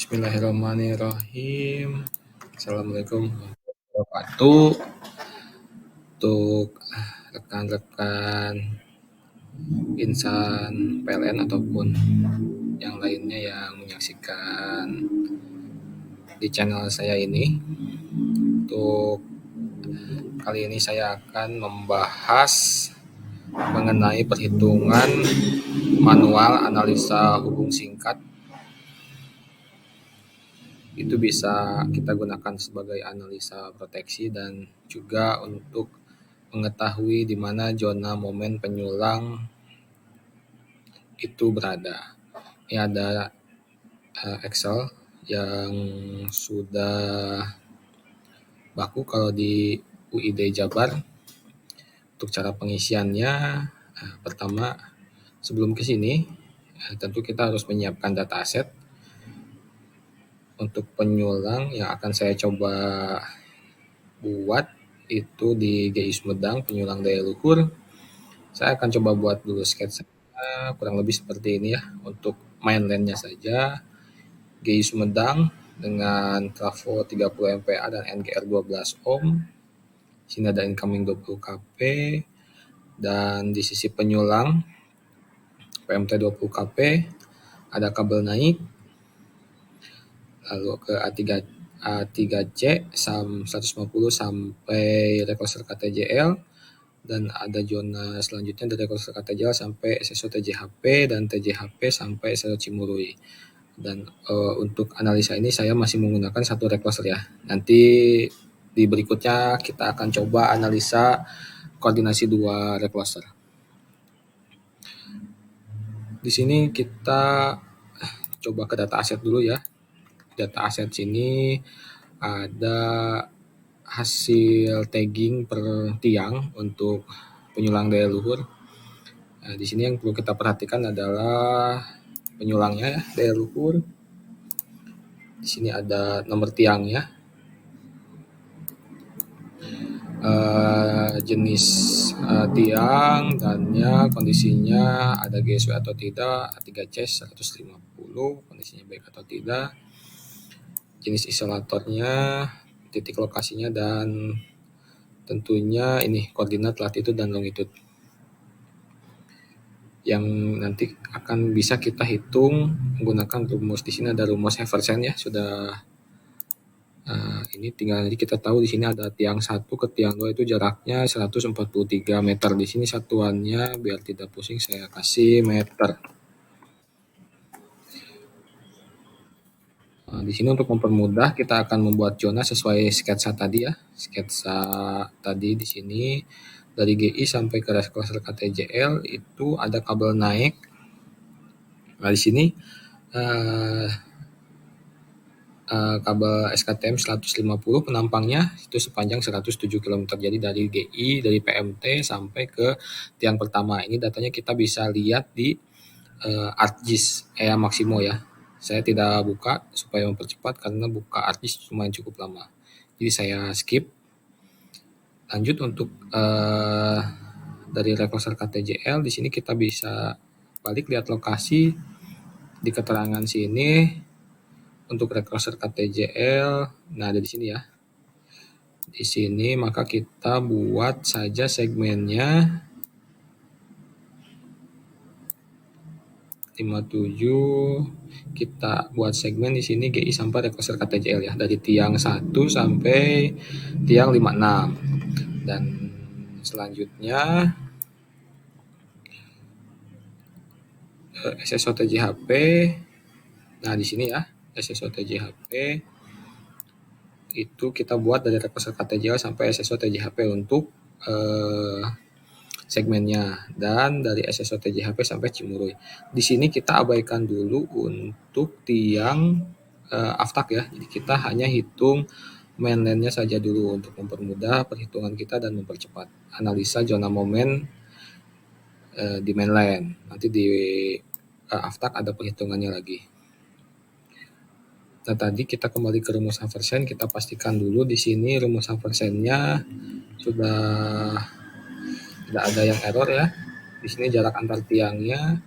Bismillahirrahmanirrahim. Assalamualaikum warahmatullahi wabarakatuh. Untuk rekan-rekan insan PLN ataupun yang lainnya yang menyaksikan di channel saya ini, untuk kali ini saya akan membahas mengenai perhitungan manual analisa hubung singkat. Itu bisa kita gunakan sebagai analisa proteksi dan juga untuk mengetahui di mana zona momen penyulang itu berada. Ini ada Excel yang sudah baku kalau di UID Jabar. Untuk cara pengisiannya, pertama sebelum ke sini tentu kita harus menyiapkan data aset. Untuk penyulang yang akan saya coba buat itu di GI Sumedang, penyulang daya luhur. Saya akan coba buat dulu sketsa kurang lebih seperti ini ya. Untuk mainlandnya saja, GI Sumedang dengan trafo 30 MPa dan NGR 12 ohm. Sini ada incoming 20 kP, dan di sisi penyulang PMT 20 kP, ada kabel naik, lalu ke A3C 150 sampai rekloser KTJL, dan ada zona selanjutnya dari rekloser KTJL sampai SSO TJHP dan TJHP sampai SSO Cimurui. Dan untuk analisa ini saya masih menggunakan satu rekloser ya. Nanti di berikutnya kita akan coba analisa koordinasi dua rekloser. Di sini kita coba ke data aset dulu ya. Data aset sini ada hasil tagging per tiang untuk penyulang daya luhur. Nah, di sini yang perlu kita perhatikan adalah penyulangnya ya, daya luhur. Di sini ada nomor tiangnya, jenis tiang, dannya, kondisinya ada GSW atau tidak, A3C 150, kondisinya baik atau tidak, jenis isolatornya, titik lokasinya, dan tentunya ini koordinat latitude dan longitude yang nanti akan bisa kita hitung menggunakan rumus. Di sini ada rumus Eversen ya, sudah ini tinggal nanti kita tahu di sini ada tiang 1 ke tiang 2 itu jaraknya 143 meter. Di sini satuannya biar tidak pusing saya kasih meter. Di sini untuk mempermudah kita akan membuat zona sesuai sketsa tadi ya. Sketsa tadi di sini dari GI sampai ke rekloser KTJL itu ada kabel naik. Nah, di sini kabel SKTM 150 penampangnya itu sepanjang 107 km. Jadi dari GI, dari PMT sampai ke tiang pertama. Ini datanya kita bisa lihat di ArcGIS Maximo ya. Saya tidak buka supaya mempercepat karena buka ArcGIS lumayan cukup lama. Jadi saya skip. Lanjut untuk dari rekloser KTJL, di sini kita bisa balik lihat lokasi di keterangan sini untuk rekloser KTJL. Nah, ada di sini ya. Di sini maka kita buat saja segmennya 57. Kita buat segmen di sini GI sampai rekloser KTJL ya, dari tiang 1 sampai tiang 56. Dan selanjutnya SSO TJHP. Nah, di sini ya, SSO TJHP itu kita buat dari rekloser KTJL sampai SSO TJHP untuk segmennya, dan dari SSO TJHP sampai Cimurui. Di sini kita abaikan dulu untuk tiang aftak ya. Jadi kita hanya hitung mainlandnya saja dulu untuk mempermudah perhitungan kita dan mempercepat analisa zona momen di mainland. Nanti di aftak ada perhitungannya lagi. Nah, tadi kita kembali ke rumus Eversen, kita pastikan dulu di sini rumus Eversennya sudah tidak ada yang error ya. Di sini jarak antar tiangnya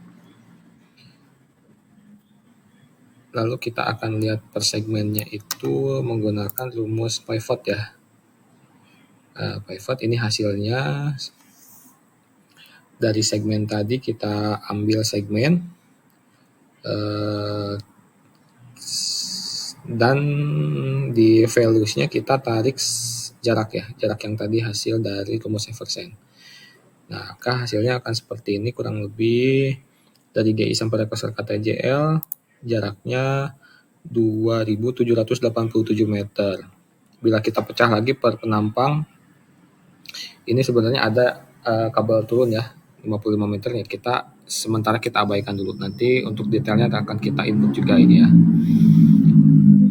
Lalu kita akan lihat per segmennya itu menggunakan rumus pivot ya. Pivot ini hasilnya dari segmen tadi kita ambil segmen dan di values-nya kita tarik jarak ya, jarak yang tadi hasil dari rumus Eversen. Nah, maka hasilnya akan seperti ini kurang lebih dari GI sampai rekosel KTJL jaraknya 2.787 meter. Bila kita pecah lagi per penampang, ini sebenarnya ada kabel turun ya, 55 meter ya. Sementara kita abaikan dulu. Nanti untuk detailnya akan kita input juga ini ya.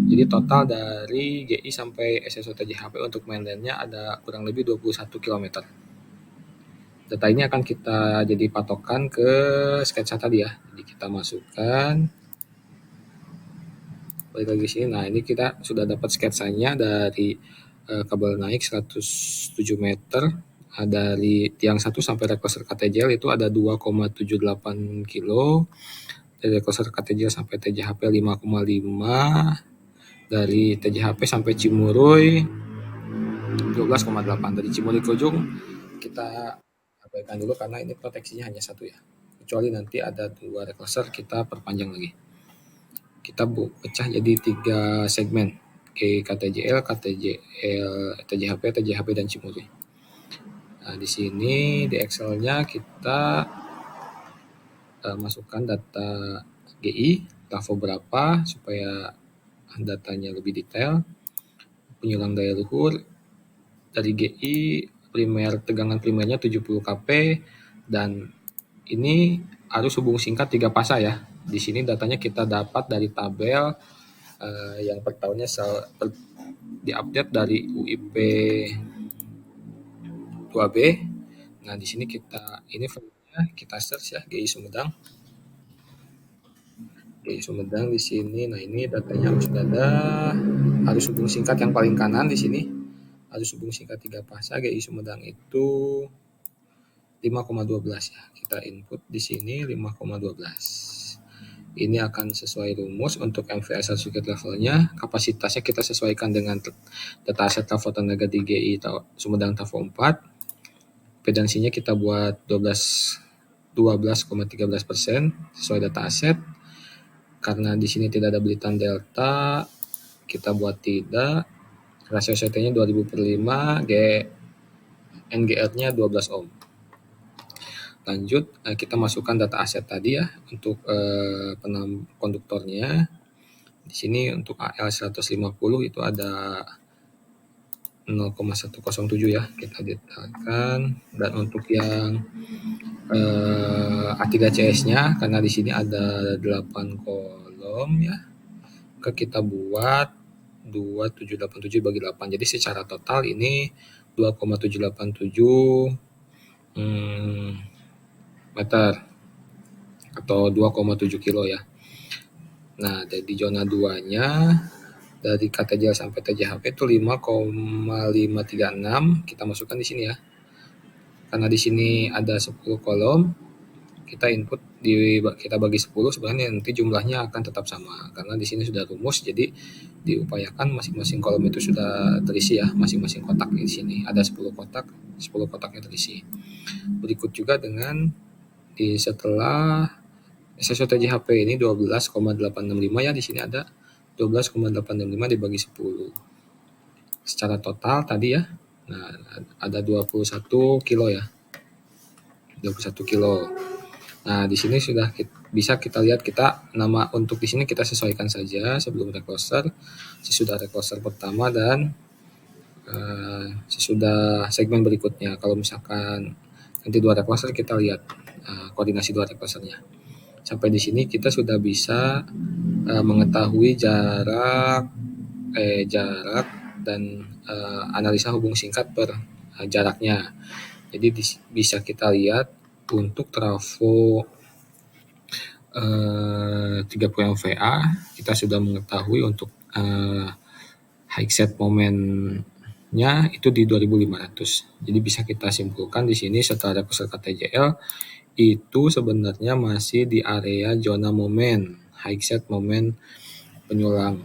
Jadi total dari GI sampai SSO TJHP untuk mainline-nya ada kurang lebih 21 km. Data ini akan kita jadi patokan ke sketsa tadi ya. Jadi kita masukkan balik lagi sini. Nah, ini kita sudah dapat sketsanya dari kabel naik 107 meter. Dari tiang 1 sampai rekloser KTJL itu ada 2,78 kilo. Dari rekloser KTJL sampai TJHP 5,5. Dari TJHP sampai Cimurui 12,8. Dari Cimurui ke ujung kita abaikan dulu karena ini proteksinya hanya satu ya. Kecuali nanti ada 2 rekloser kita perpanjang lagi. Kita pecah jadi 3 segmen. KTJL, TJHP, TJHP dan Cimurui. Nah, di sini di Excel-nya kita masukkan data GI, trafo berapa supaya datanya lebih detail. Penyulang daya luhur dari GI tegangan primernya 70 kP dan ini arus hubung singkat 3 fasa ya. Di sini datanya kita dapat dari tabel yang per tahunnya diupdate dari UIP 2B. Nah, di sini ini filenya kita search ya GI Sumedang. GI Sumedang di sini. Nah, ini datanya sudah ada arus hubung singkat yang paling kanan di sini. Arus hubung singkat 3 fasa GI Sumedang itu 5,12 ya. Kita input di sini 5,12. Ini akan sesuai rumus untuk MVS circuit levelnya. Kapasitasnya kita sesuaikan dengan data aset trafo tenaga di GI Sumedang trafo 4. Pedansinya kita buat 12,13% sesuai data aset. Karena di sini tidak ada belitan delta, kita buat tidak. Rasio CT-nya 2000/5, NGR-nya 12 ohm. Lanjut, kita masukkan data aset tadi ya untuk konduktornya. Di sini untuk AL 150 itu ada 0,107 ya, kita detailkan. Dan untuk yang A3CS-nya, karena di sini ada 8 kolom ya, maka kita buat 2787 bagi 8. Jadi secara total ini 2,787 meter atau 2,7 kilo ya. Nah, dari zona 2-nya dari KTJL sampai TJHP itu 5,536 kita masukkan di sini ya. Karena di sini ada 10 kolom, kita input kita bagi 10 sebenarnya nanti jumlahnya akan tetap sama karena di sini sudah rumus, jadi diupayakan masing-masing kolom itu sudah terisi ya, masing-masing kotak di sini ada 10 kotaknya terisi. Berikut juga dengan setelah SSO TJHP ini 12,865 ya, di sini ada 12,865 dibagi 10. Secara total tadi ya, nah ada 21 kilo ya. 21 kilo. Nah, di sini sudah bisa kita lihat nama untuk di sini kita sesuaikan saja sebelum recloser, sesudah recloser pertama dan sesudah segmen berikutnya. Kalau misalkan nanti 2 recloser kita lihat koordinasi 2 reclosernya. Sampai di sini kita sudah bisa mengetahui jarak dan analisa hubung singkat per jaraknya. Jadi bisa kita lihat untuk trafo 30 MVA kita sudah mengetahui untuk high set momennya itu di 2500. Jadi bisa kita simpulkan di sini setelah rekosel KTJL itu sebenarnya masih di area zona momen, high set momen penyulang.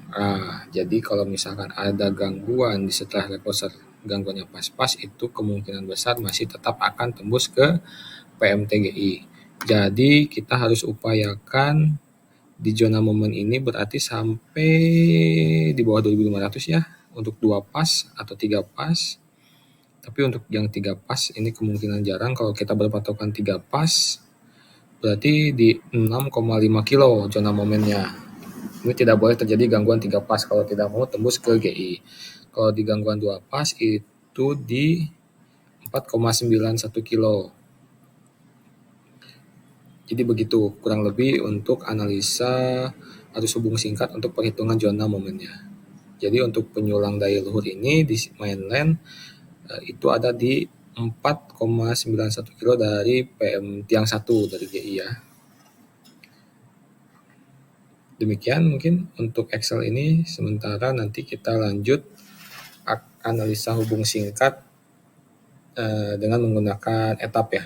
Jadi kalau misalkan ada gangguan di setelah reposer, gangguannya pas-pas, itu kemungkinan besar masih tetap akan tembus ke PMTGI. Jadi kita harus upayakan di zona momen ini berarti sampai di bawah 2500 ya, untuk 2 pas atau 3 pas. Tapi untuk yang 3 pas ini kemungkinan jarang. Kalau kita berpatokan 3 pas, berarti di 6,5 kilo zona momennya. Ini tidak boleh terjadi gangguan 3 pas kalau tidak mau tembus ke GI. Kalau di gangguan 2 pas itu di 4,91 kilo. Jadi begitu kurang lebih untuk analisa arus hubung singkat untuk perhitungan zona momennya. Jadi untuk penyulang daya luhur ini di mainland itu ada di 4,91 kilo dari PM tiang 1 dari GI ya. Demikian mungkin untuk Excel ini, sementara nanti kita lanjut analisa hubung singkat dengan menggunakan etap ya.